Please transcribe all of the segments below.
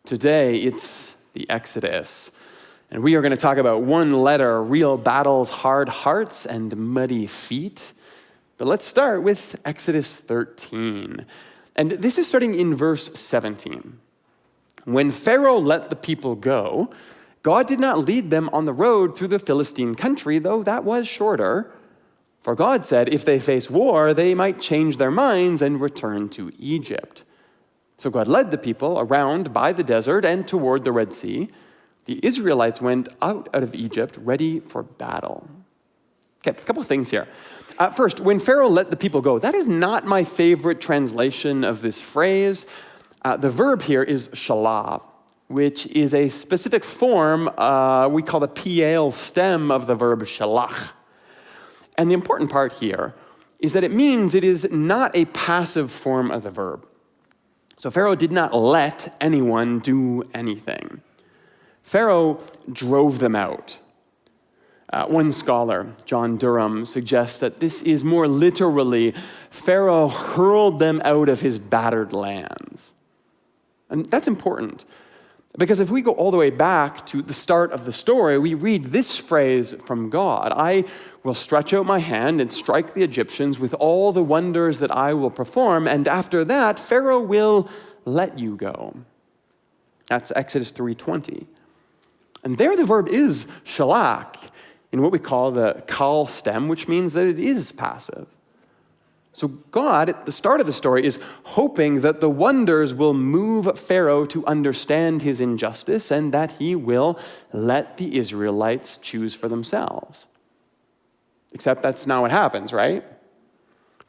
Today, it's the Exodus. And we are going to talk about one letter, real battles, hard hearts, and muddy feet. But let's start with Exodus 13. And this is starting in verse 17. When Pharaoh let the people go, God did not lead them on the road through the Philistine country, though that was shorter. For God said if they face war, they might change their minds and return to Egypt. So God led the people around by the desert and toward the Red Sea. The Israelites went out of Egypt ready for battle. Okay, a couple of things here. First, when Pharaoh let the people go, that is not my favorite translation of this phrase. The verb here is shalah, which is a specific form we call the piel stem of the verb shalach. And the important part here is that it means it is not a passive form of the verb. So Pharaoh did not let anyone do anything. Pharaoh drove them out. One scholar, John Durham, suggests that this is more literally, Pharaoh hurled them out of his battered lands. And that's important, because if we go all the way back to the start of the story, we read this phrase from God: I will stretch out my hand and strike the Egyptians with all the wonders that I will perform, and after that, Pharaoh will let you go. That's Exodus 3:20. And there the verb is shalach, in what we call the kal stem, which means that it is passive. So God, at the start of the story, is hoping that the wonders will move Pharaoh to understand his injustice and that he will let the Israelites choose for themselves. Except that's not what happens, right?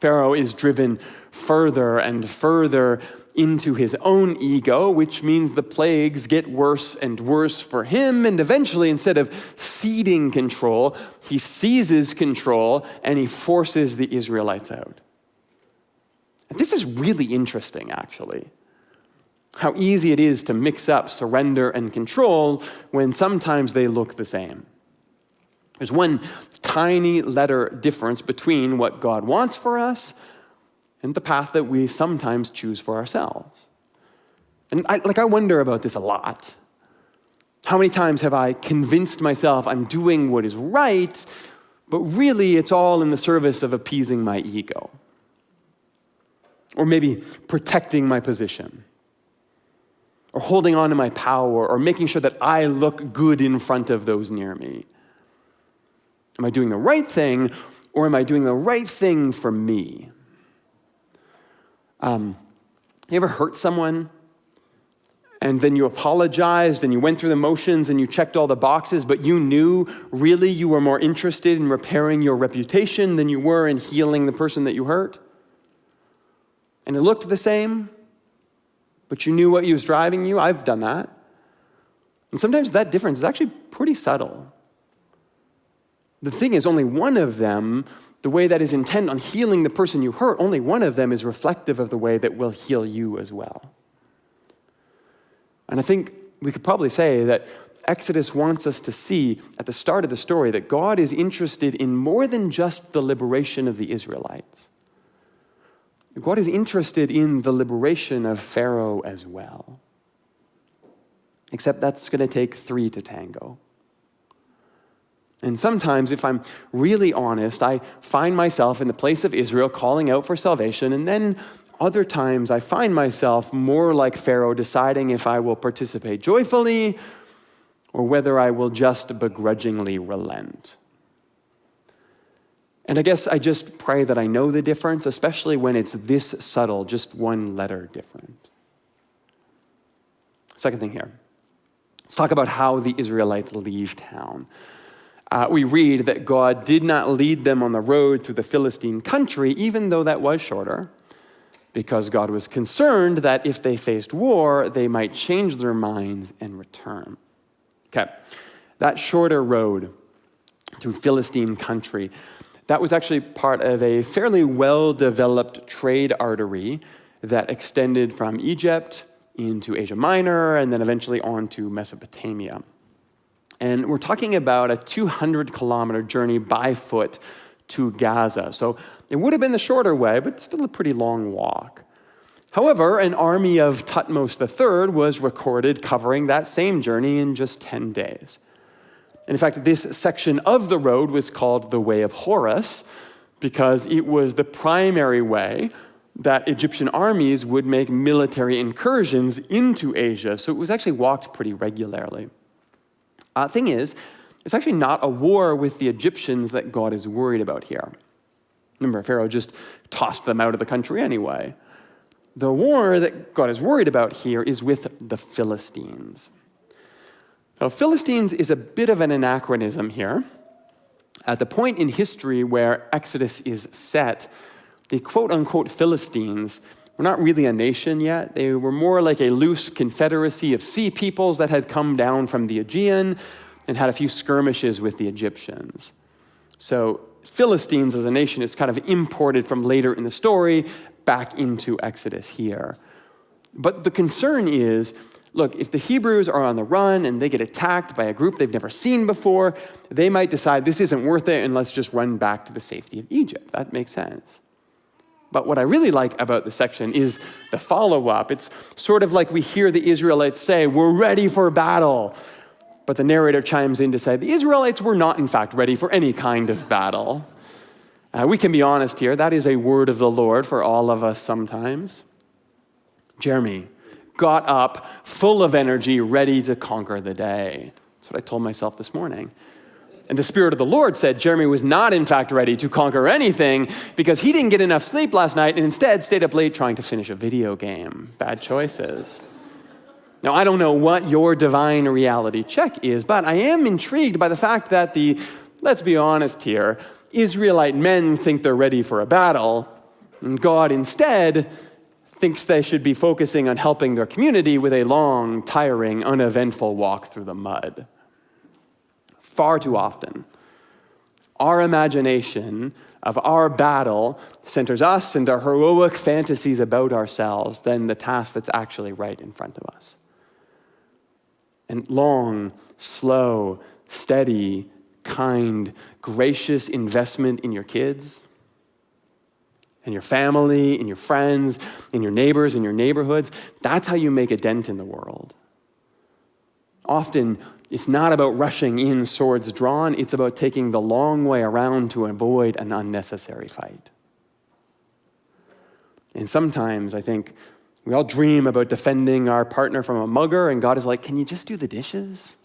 Pharaoh is driven further and further into his own ego, which means the plagues get worse and worse for him, and eventually, instead of ceding control, he seizes control and he forces the Israelites out. And this is really interesting, actually. How easy it is to mix up surrender and control when sometimes they look the same. There's one tiny letter difference between what God wants for us and the path that we sometimes choose for ourselves. And I wonder about this a lot. How many times have I convinced myself I'm doing what is right, but really it's all in the service of appeasing my ego? Or maybe protecting my position, or holding on to my power, or making sure that I look good in front of those near me. Am I doing the right thing, or am I doing the right thing for me? You ever hurt someone, and then you apologized, and you went through the motions, and you checked all the boxes, but you knew really you were more interested in repairing your reputation than you were in healing the person that you hurt? And it looked the same, but you knew what was driving you? I've done that. And sometimes that difference is actually pretty subtle. The thing is, only one of them, the way that is intent on healing the person you hurt, only one of them is reflective of the way that will heal you as well. And I think we could probably say that Exodus wants us to see at the start of the story that God is interested in more than just the liberation of the Israelites. God is interested in the liberation of Pharaoh as well. Except that's going to take three to tango. And sometimes, if I'm really honest, I find myself in the place of Israel calling out for salvation, and then other times I find myself more like Pharaoh, deciding if I will participate joyfully or whether I will just begrudgingly relent. And I guess I just pray that I know the difference, especially when it's this subtle, just one letter different. Second thing here. Let's talk about how the Israelites leave town. We read that God did not lead them on the road through the Philistine country, even though that was shorter, because God was concerned that if they faced war, they might change their minds and return. Okay, that shorter road through Philistine country, that was actually part of a fairly well-developed trade artery that extended from Egypt into Asia Minor and then eventually on to Mesopotamia. And we're talking about a 200-kilometer journey by foot to Gaza. So it would have been the shorter way, but still a pretty long walk. However, an army of Thutmose III was recorded covering that same journey in just 10 days. And in fact, this section of the road was called the Way of Horus because it was the primary way that Egyptian armies would make military incursions into Asia. So it was actually walked pretty regularly. Thing is, it's actually not a war with the Egyptians that God is worried about here. Remember, Pharaoh just tossed them out of the country anyway. The war that God is worried about here is with the Philistines. Now, Philistines is a bit of an anachronism here. At the point in history where Exodus is set, the quote-unquote Philistines were not really a nation yet. They were more like a loose confederacy of sea peoples that had come down from the Aegean and had a few skirmishes with the Egyptians. So Philistines as a nation is kind of imported from later in the story back into Exodus here. But the concern is, look, if the Hebrews are on the run and they get attacked by a group they've never seen before, they might decide this isn't worth it and let's just run back to the safety of Egypt. That makes sense. But what I really like about this section is the follow-up. It's sort of like we hear the Israelites say, we're ready for battle. But the narrator chimes in to say, the Israelites were not, in fact, ready for any kind of battle. We can be honest here. That is a word of the Lord for all of us sometimes. Jeremy got up full of energy, ready to conquer the day. That's what I told myself this morning. And the Spirit of the Lord said Jeremy was not, in fact, ready to conquer anything because he didn't get enough sleep last night and instead stayed up late trying to finish a video game. Bad choices. Now, I don't know what your divine reality check is, but I am intrigued by the fact that let's be honest here, Israelite men think they're ready for a battle, and God instead thinks they should be focusing on helping their community with a long, tiring, uneventful walk through the mud. Far too often, our imagination of our battle centers us and our heroic fantasies about ourselves than the task that's actually right in front of us. And long, slow, steady, kind, gracious investment in your kids, and your family, and your friends, and your neighbors, and your neighborhoods, that's how you make a dent in the world. Often, it's not about rushing in, swords drawn. It's about taking the long way around to avoid an unnecessary fight. And sometimes, I think, we all dream about defending our partner from a mugger, and God is like, can you just do the dishes?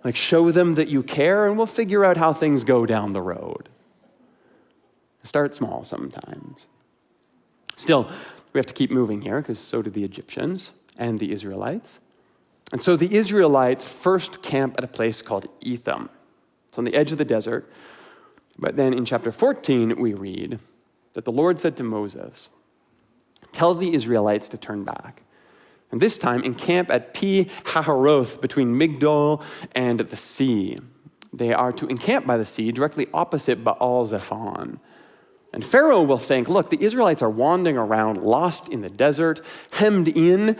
Like, show them that you care, and we'll figure out how things go down the road. Start small sometimes. Still, we have to keep moving here, because so do the Egyptians and the Israelites. And so the Israelites first camp at a place called Etham. It's on the edge of the desert. But then in chapter 14, we read that the Lord said to Moses, tell the Israelites to turn back. And this time encamp at Pi-hahiroth between Migdol and the sea. They are to encamp by the sea directly opposite Baal-zephon. And Pharaoh will think, look, the Israelites are wandering around, lost in the desert, hemmed in.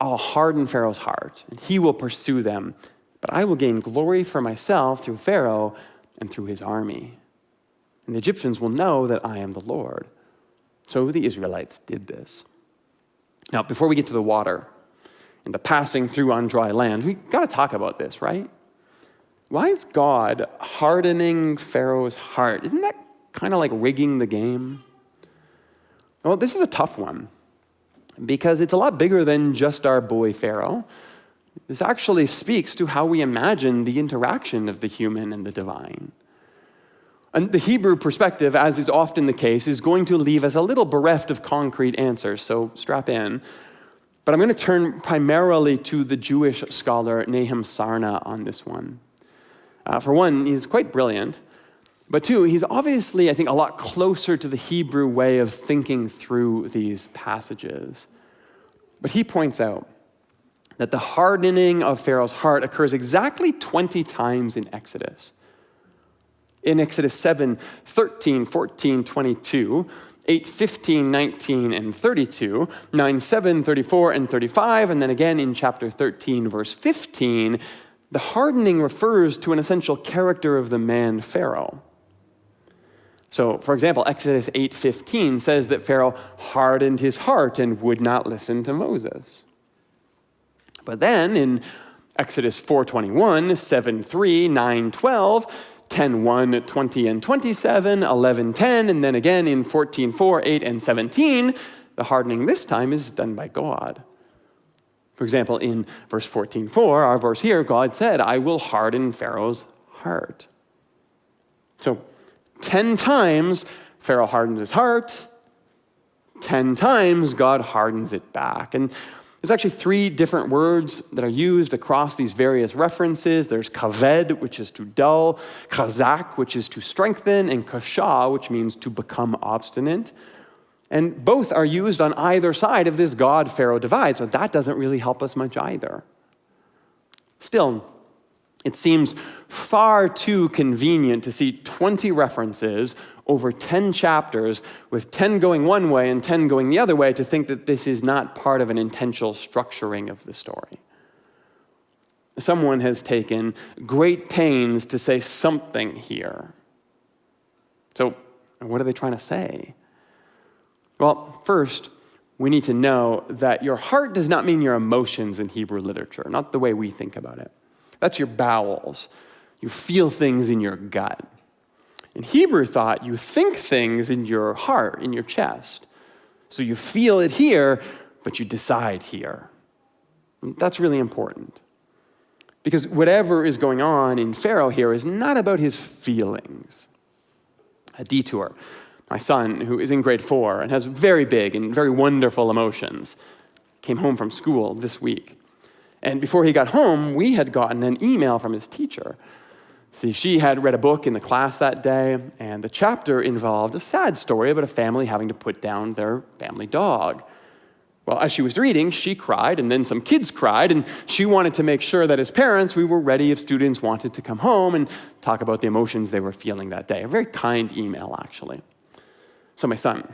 I'll harden Pharaoh's heart, and he will pursue them. But I will gain glory for myself through Pharaoh and through his army. And the Egyptians will know that I am the Lord. So the Israelites did this. Now, before we get to the water and the passing through on dry land, we've got to talk about this, right? Why is God hardening Pharaoh's heart? Isn't that kind of like rigging the game? Well, this is a tough one, because it's a lot bigger than just our boy Pharaoh. This actually speaks to how we imagine the interaction of the human and the divine. And the Hebrew perspective, as is often the case, is going to leave us a little bereft of concrete answers, so strap in. But I'm going to turn primarily to the Jewish scholar Nahum Sarna on this one. For one, he's quite brilliant. But two, he's obviously, I think, a lot closer to the Hebrew way of thinking through these passages. But he points out that the hardening of Pharaoh's heart occurs exactly 20 times in Exodus. In Exodus 7, 13, 14, 22, 8, 15, 19, and 32, 9, 7, 34, and 35, and then again in chapter 13, verse 15, the hardening refers to an essential character of the man Pharaoh. So, for example, Exodus 8:15 says that Pharaoh hardened his heart and would not listen to Moses. But then in Exodus 4:21, 7:3, 9:12, 10:1, 20 and 27, 11:10, and then again in 14:4, 8 and 17, the hardening this time is done by God. For example, in verse 14:4, our verse here, God said, "I will harden Pharaoh's heart." So 10 times Pharaoh hardens his heart, 10 times God hardens it back. And there's actually 3 different words that are used across these various references. There's kaved, which is to dull, chazak, which is to strengthen, and kasha, which means to become obstinate. And both are used on either side of this God-Pharaoh divide, so that doesn't really help us much either. Still, it seems far too convenient to see 20 references over 10 chapters with 10 going one way and 10 going the other way to think that this is not part of an intentional structuring of the story. Someone has taken great pains to say something here. So, what are they trying to say? Well, first, we need to know that your heart does not mean your emotions in Hebrew literature, not the way we think about it. That's your bowels. You feel things in your gut. In Hebrew thought, you think things in your heart, in your chest. So you feel it here, but you decide here. And that's really important. Because whatever is going on in Pharaoh here is not about his feelings. A detour. My son, who is in grade 4 and has very big and very wonderful emotions, came home from school this week. And before he got home, we had gotten an email from his teacher. See, she had read a book in the class that day, and the chapter involved a sad story about a family having to put down their family dog. Well, as she was reading, she cried, and then some kids cried, and she wanted to make sure that as parents, we were ready if students wanted to come home and talk about the emotions they were feeling that day. A very kind email, actually. So my son,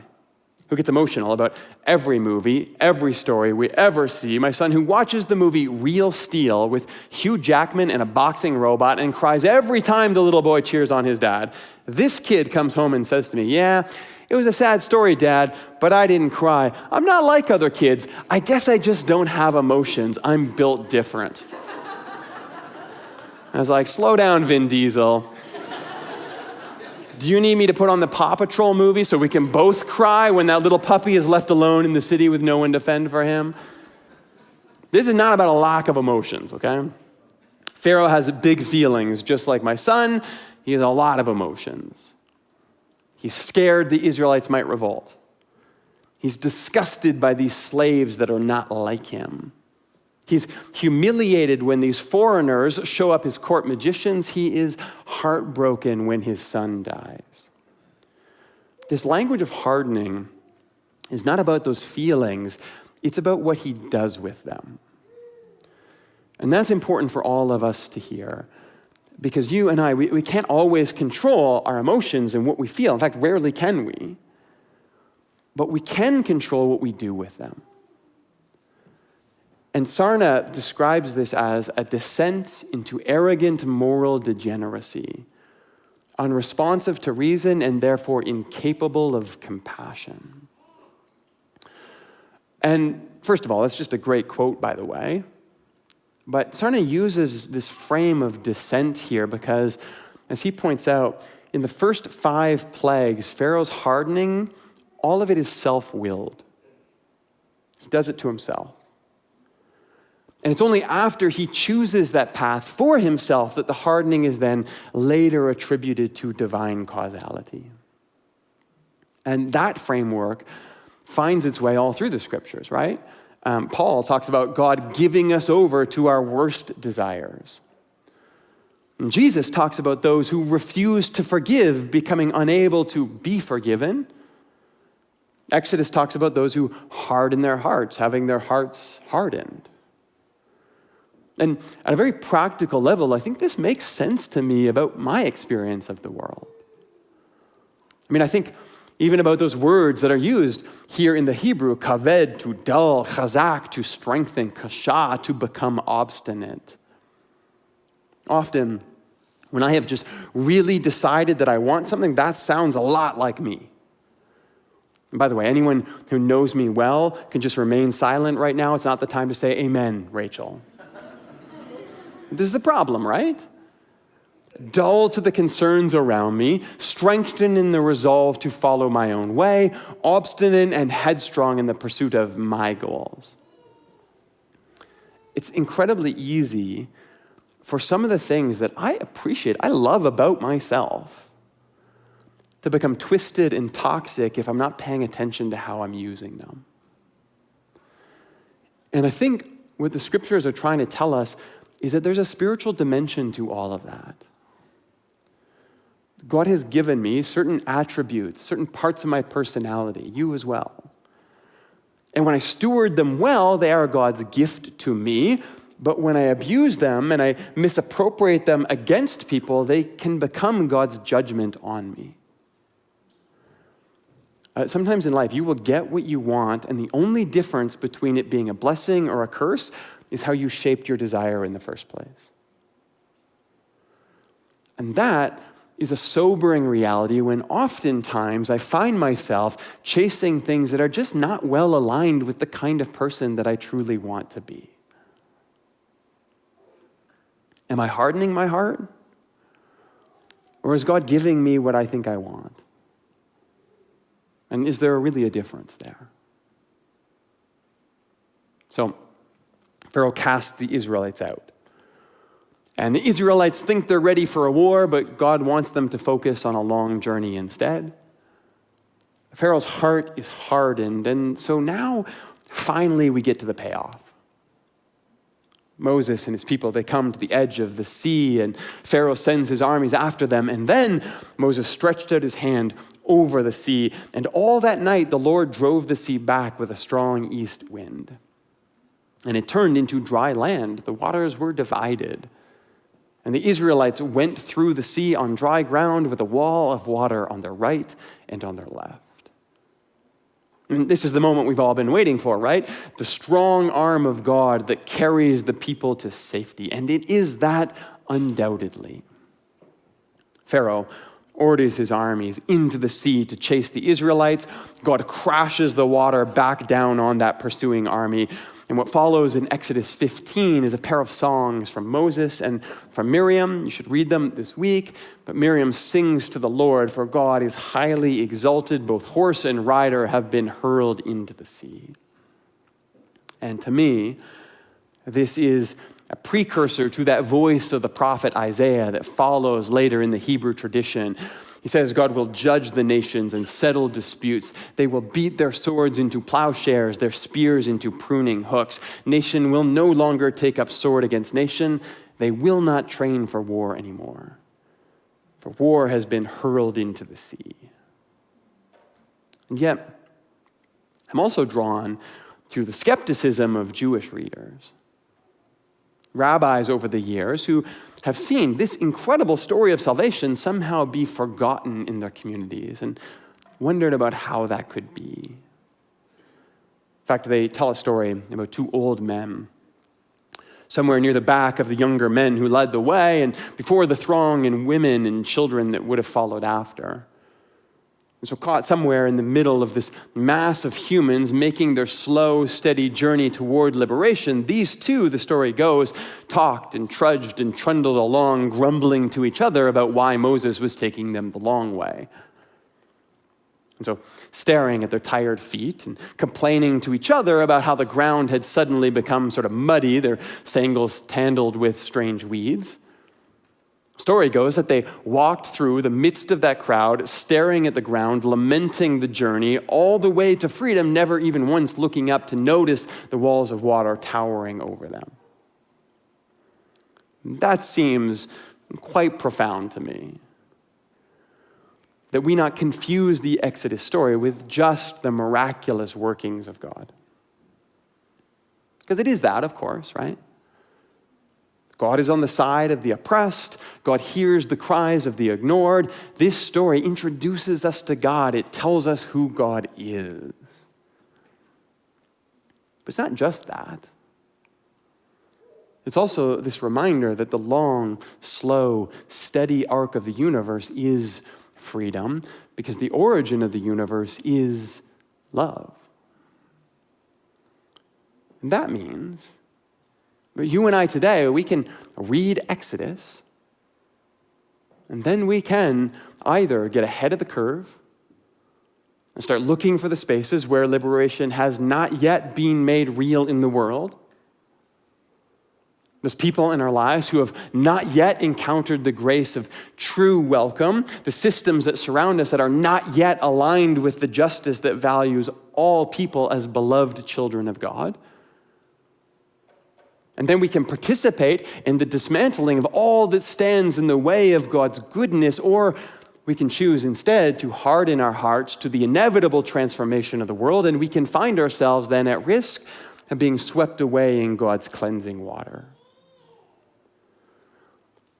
who gets emotional about every movie, every story we ever see, my son who watches the movie Real Steel with Hugh Jackman and a boxing robot and cries every time the little boy cheers on his dad, this kid comes home and says to me, "Yeah, it was a sad story, Dad, but I didn't cry. I'm not like other kids. I guess I just don't have emotions. I'm built different." I was like, slow down, Vin Diesel. Do you need me to put on the Paw Patrol movie so we can both cry when that little puppy is left alone in the city with no one to fend for him? This is not about a lack of emotions, okay? Pharaoh has big feelings, just like my son. He has a lot of emotions. He's scared the Israelites might revolt. He's disgusted by these slaves that are not like him. He's humiliated when these foreigners show up as court magicians. He is heartbroken when his son dies. This language of hardening is not about those feelings. It's about what he does with them. And that's important for all of us to hear. Because you and I, we can't always control our emotions and what we feel. In fact, rarely can we. But we can control what we do with them. And Sarna describes this as a descent into arrogant moral degeneracy, unresponsive to reason and therefore incapable of compassion. And first of all, that's just a great quote, by the way. But Sarna uses this frame of descent here because, as he points out, in the first 5 plagues, Pharaoh's hardening, all of it is self-willed. He does it to himself. And it's only after he chooses that path for himself that the hardening is then later attributed to divine causality. And that framework finds its way all through the scriptures, right? Paul talks about God giving us over to our worst desires. And Jesus talks about those who refuse to forgive becoming unable to be forgiven. Exodus talks about those who harden their hearts, having their hearts hardened. And at a very practical level, I think this makes sense to me about my experience of the world. I mean, I think even about those words that are used here in the Hebrew, kaved, to dull, chazak, to strengthen, kasha, to become obstinate. Often, When I have just really decided that I want something, that sounds a lot like me. And by the way, anyone who knows me well can just remain silent right now. It's not the time to say, amen, Rachel. This is the problem, right? Dull to the concerns around me, strengthened in the resolve to follow my own way, obstinate and headstrong in the pursuit of my goals. It's incredibly easy for some of the things that I appreciate, I love about myself, to become twisted and toxic if I'm not paying attention to how I'm using them. And I think what the scriptures are trying to tell us is that there's a spiritual dimension to all of that. God has given me certain attributes, certain parts of my personality, you as well. And when I steward them well, they are God's gift to me. But when I abuse them and I misappropriate them against people, they can become God's judgment on me. Sometimes in life, you will get what you want, and the only difference between it being a blessing or a curse is how you shaped your desire in the first place. And that is a sobering reality when oftentimes I find myself chasing things that are just not well aligned with the kind of person that I truly want to be. Am I hardening my heart? Or is God giving me what I think I want? And is there really a difference there? So, Pharaoh casts the Israelites out. And the Israelites think they're ready for a war, but God wants them to focus on a long journey instead. Pharaoh's heart is hardened, and so now, finally, we get to the payoff. Moses and his people, they come to the edge of the sea, and Pharaoh sends his armies after them, and then Moses stretched out his hand over the sea, and all that night the Lord drove the sea back with a strong east wind. And it turned into dry land. The waters were divided. And the Israelites went through the sea on dry ground with a wall of water on their right and on their left. And this is the moment we've all been waiting for, right? The strong arm of God that carries the people to safety. And it is that undoubtedly. Pharaoh orders his armies into the sea to chase the Israelites. God crashes the water back down on that pursuing army. And what follows in Exodus 15 is a pair of songs from Moses and from Miriam. You should read them this week. But Miriam sings to the Lord, for God is highly exalted. Both horse and rider have been hurled into the sea. And to me, this is a precursor to that voice of the prophet Isaiah that follows later in the Hebrew tradition. He says God will judge the nations and settle disputes. They will beat their swords into plowshares, their spears into pruning hooks. Nation will no longer take up sword against nation. They will not train for war anymore. For war has been hurled into the sea. And yet, I'm also drawn to the skepticism of Jewish readers. Rabbis over the years who have seen this incredible story of salvation somehow be forgotten in their communities and wondered about how that could be. In fact, they tell a story about two old men somewhere near the back of the younger men who led the way and before the throng and women and children that would have followed after. And so caught somewhere in the middle of this mass of humans making their slow, steady journey toward liberation, these two, the story goes, talked and trudged and trundled along, grumbling to each other about why Moses was taking them the long way. And so staring at their tired feet and complaining to each other about how the ground had suddenly become sort of muddy, their sandals tangled with strange weeds. Story goes that they walked through the midst of that crowd, staring at the ground, lamenting the journey, all the way to freedom, never even once looking up to notice the walls of water towering over them. That seems quite profound to me. That we not confuse the Exodus story with just the miraculous workings of God. Because it is that, of course, right? God is on the side of the oppressed. God hears the cries of the ignored. This story introduces us to God. It tells us who God is. But it's not just that. It's also this reminder that the long, slow, steady arc of the universe is freedom, because the origin of the universe is love. And that means that you and I today, we can read Exodus, and then we can either get ahead of the curve and start looking for the spaces where liberation has not yet been made real in the world. There's people in our lives who have not yet encountered the grace of true welcome, the systems that surround us that are not yet aligned with the justice that values all people as beloved children of God. And then we can participate in the dismantling of all that stands in the way of God's goodness, or we can choose instead to harden our hearts to the inevitable transformation of the world, and we can find ourselves then at risk of being swept away in God's cleansing water.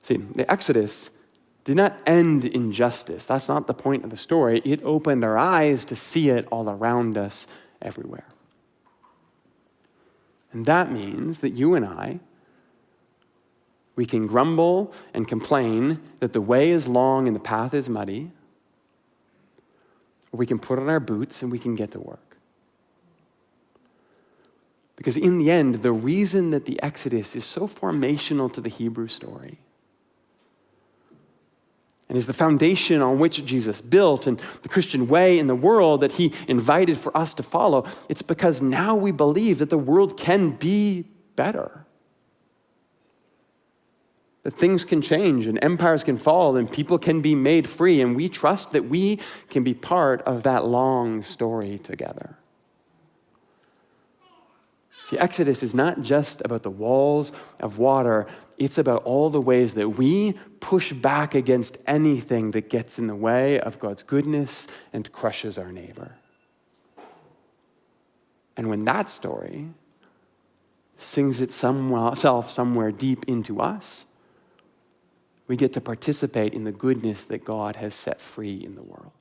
See, the Exodus did not end in justice. That's not the point of the story. It opened our eyes to see it all around us everywhere. And that means that you and I, we can grumble and complain that the way is long and the path is muddy, or we can put on our boots and we can get to work. Because in the end, the reason that the Exodus is so formational to the Hebrew story and is the foundation on which Jesus built and the Christian way in the world that he invited for us to follow, it's because now we believe that the world can be better. That things can change and empires can fall and people can be made free, and we trust that we can be part of that long story together. See, Exodus is not just about the walls of water. It's about all the ways that we push back against anything that gets in the way of God's goodness and crushes our neighbor. And when that story sings itself somewhere deep into us, we get to participate in the goodness that God has set free in the world.